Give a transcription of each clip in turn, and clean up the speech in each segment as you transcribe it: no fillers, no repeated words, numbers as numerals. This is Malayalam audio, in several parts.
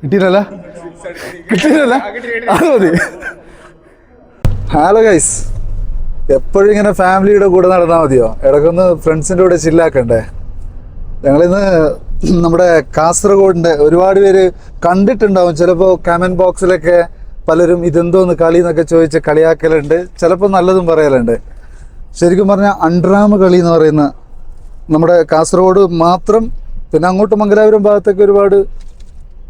കിട്ടിയില്ലല്ല കിട്ടിയില്ലല്ല അത് മതി. ഹലോ ഗൈസ്, എപ്പോഴും ഇങ്ങനെ ഫാമിലിയുടെ കൂടെ നടന്നാൽ മതിയോ? ഇടയ്ക്കൊന്ന് ഫ്രണ്ട്സിൻ്റെ കൂടെ ചില്ലാക്കണ്ടേ? ഞങ്ങളിന്ന് നമ്മുടെ കാസർഗോഡിൻ്റെ ഒരുപാട് പേര് കണ്ടിട്ടുണ്ടാവും. ചിലപ്പോൾ കമൻറ്റ് ബോക്സിലൊക്കെ പലരും ഇതെന്തോന്ന് കളി എന്നൊക്കെ ചോദിച്ച് കളിയാക്കലുണ്ട്, ചിലപ്പോൾ നല്ലതും പറയലുണ്ട്. ശരിക്കും പറഞ്ഞാൽ അൺറാമ് കളി എന്ന് പറയുന്ന നമ്മുടെ കാസർഗോഡ് മാത്രം, പിന്നെ അങ്ങോട്ട് മംഗലാപുരം ഭാഗത്തൊക്കെ ഒരുപാട്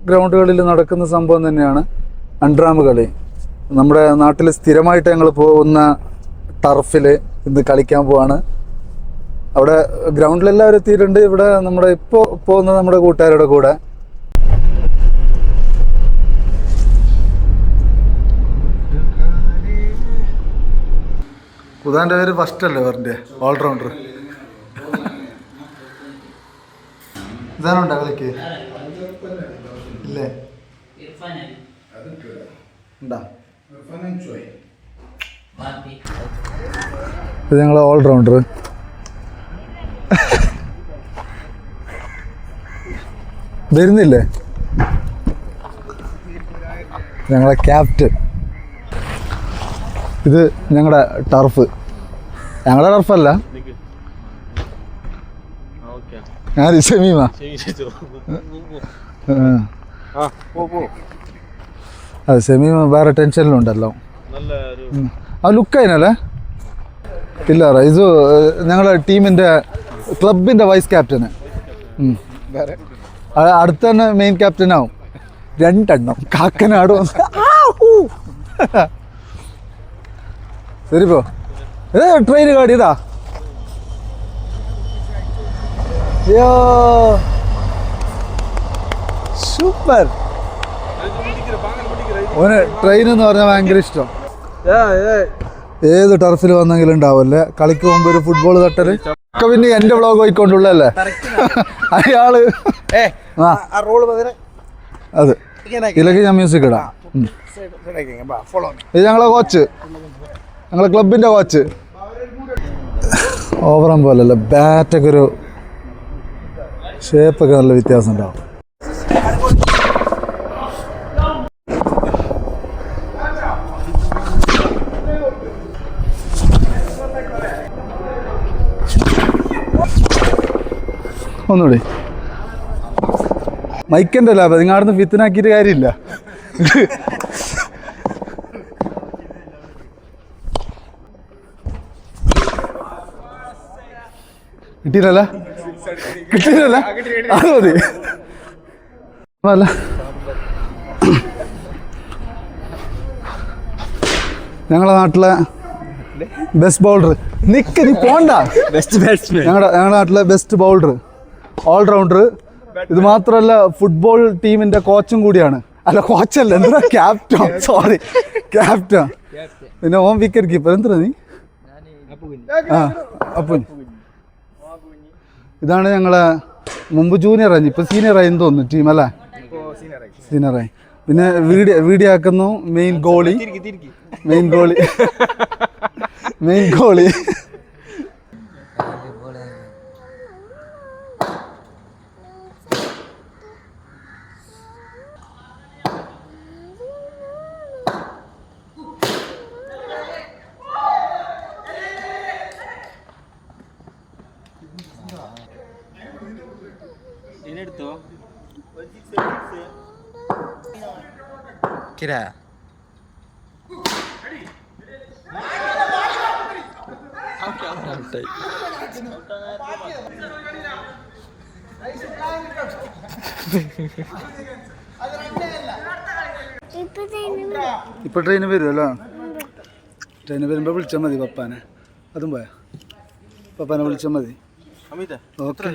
ഗ്രൗണ്ടുകളിൽ നടക്കുന്ന സംഭവം തന്നെയാണ് അൺറാമ് കളി. നമ്മുടെ നാട്ടിൽ സ്ഥിരമായിട്ട് ഞങ്ങൾ പോകുന്ന ടർഫിൽ ഇന്ന് കളിക്കാൻ പോവാണ്. അവിടെ ഗ്രൗണ്ടിലെല്ലാവരും എത്തിയിട്ടുണ്ട്. ഇവിടെ നമ്മുടെ ഇപ്പോൾ പോകുന്ന നമ്മുടെ കൂട്ടുകാരുടെ കൂടെ. ഉദാന്റെ പേര് ഫസ്റ്റ് അല്ലേ പറഞ്ഞേ? ഓൾറൗണ്ടർ ഇതാണുണ്ടോ കളിക്ക്? ഇല്ലേ ഉണ്ടാ? ഇത് ഞങ്ങളെ ഓൾറൗണ്ടർ. വരുന്നില്ലേ ഞങ്ങളെ ക്യാപ്റ്റൻ. ഇത് ഞങ്ങളുടെ ടർഫ്. ഞങ്ങളുടെ ടർഫല്ല, ഞാൻ ഷമീമ. അതെ, ഷമീമ വേറെ ടെൻഷനിലുണ്ടല്ലോ. ആ ലുക്ക് അതിനല്ലേ? ഇല്ല, ഇത് ഞങ്ങളുടെ ടീമിൻ്റെ ക്ലബിൻ്റെ വൈസ് ക്യാപ്റ്റന്. അടുത്ത തന്നെ മെയിൻ ക്യാപ്റ്റനാവും. 2 എണ്ണം കാക്കനാടും. ശരിപ്പോ ട്രെയിൻ കാടിയതാ. യോ സൂപ്പർ. ഓന് ട്രെയിൻ എന്ന് പറഞ്ഞാൽ ഭയങ്കര ഇഷ്ടം. ഏത് ടർഫിൽ വന്നെങ്കിലും ഉണ്ടാവുമല്ലേ കളിക്ക് മുമ്പ് ഒരു ഫുട്ബോൾ തട്ടല്. ഒക്കെ പിന്നെ എന്റെ വ്ളോഗ് പോയിക്കൊണ്ടുള്ളല്ലേ അയാള്. അത് ഇതിലേക്ക് ഞാൻ മ്യൂസിക് ഇടാം. ഇത് ഞങ്ങളെ കോച്ച്, ഞങ്ങളെ ക്ലബിന്റെ കോച്ച്. ഓവറം പോലല്ല, ബാറ്റൊക്കെ ഒരു ഷേപ്പൊക്കെ നല്ല വ്യത്യാസം ഉണ്ടാവും. ഒന്നുകൂടി മൈക്കൻ്റെ അല്ല, അപ്പം നിങ്ങൾ അവിടുന്ന് ഫിത്തിനാക്കിയിട്ട് കാര്യമില്ല. കിട്ടിയില്ലല്ല കിട്ടിയില്ലല്ല അത് മതി. അല്ല ഞങ്ങളെ നാട്ടിലെ ബെസ്റ്റ് ബൗളർ. നിക്ക് നീ പോണ്ട. ഞങ്ങളുടെ നാട്ടിലെ ബെസ്റ്റ് ബൗളർ, ഓൾറൗണ്ടർ. ഇത് മാത്രമല്ല ഫുട്ബോൾ ടീമിന്റെ കോച്ചും കൂടിയാണ്. അല്ല കോച്ചല്ല, എന്താ ക്യാപ്റ്റൻ, സോറി ക്യാപ്റ്റൻ. പിന്നെ ഓൻ വിക്കറ്റ് കീപ്പർ. എന്താ നീ? ആ അപ്പൻ. ഇതാണ് ഞങ്ങളെ മുമ്പ് ജൂനിയർ ആയി, ഇപ്പൊ സീനിയർ ആയി തോന്നുന്നു ടീം അല്ലേ? സീനിയറായി. പിന്നെ വീഡിയോ ആക്കുന്നു മെയിൻ ഗോളി. Kira. ഇപ്പൊ ട്രെയിന് വരുമല്ലോ. ട്രെയിന് വരുമ്പോ വിളിച്ചാൽ മതി പപ്പാനെ. അതും പോയാ പപ്പാനെ വിളിച്ചാൽ മതി. ഓക്കെ.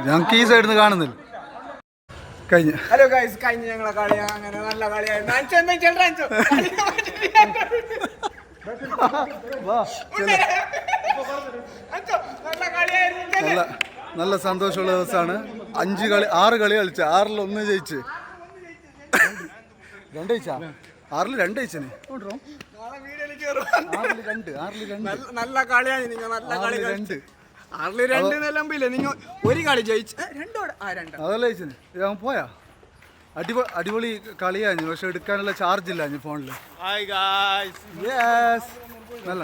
ഞങ്ങൾക്ക് ഈ സൈഡിൽ നിന്ന് കാണുന്നില്ല. കഴിഞ്ഞ ഹലോ ഗൈസ്, കഴിഞ്ഞ ഞങ്ങളെ കളി അങ്ങനെ നല്ല കളിയായിരുന്നു. നല്ല സന്തോഷമുള്ള ദിവസമാണ്. 6 കളി കളിച്ച് 6-ൽ 1 ജയിച്ച്. രണ്ട് കഴിച്ചാ 6-2 കഴിച്ചനെ നാളെ വീഡിയോയിൽ കയറും 6-2 നല്ല കളിയാണ് നിങ്ങൾ നല്ല കളി 6-2 6-2 നിലമ്പില്ലേ നിങ്ങൾ ഒരു കളി ജയിച്ചു രണ്ടോട് അതല്ല കഴിച്ചനെ അവൻ പോയാ അടിപൊളി കളിയാഞ്ഞു പക്ഷെ എടുക്കാനുള്ള ചാർജ് ഇല്ല ഫോണില് ഹായ് ഗായ്സ് യെസ് നല്ല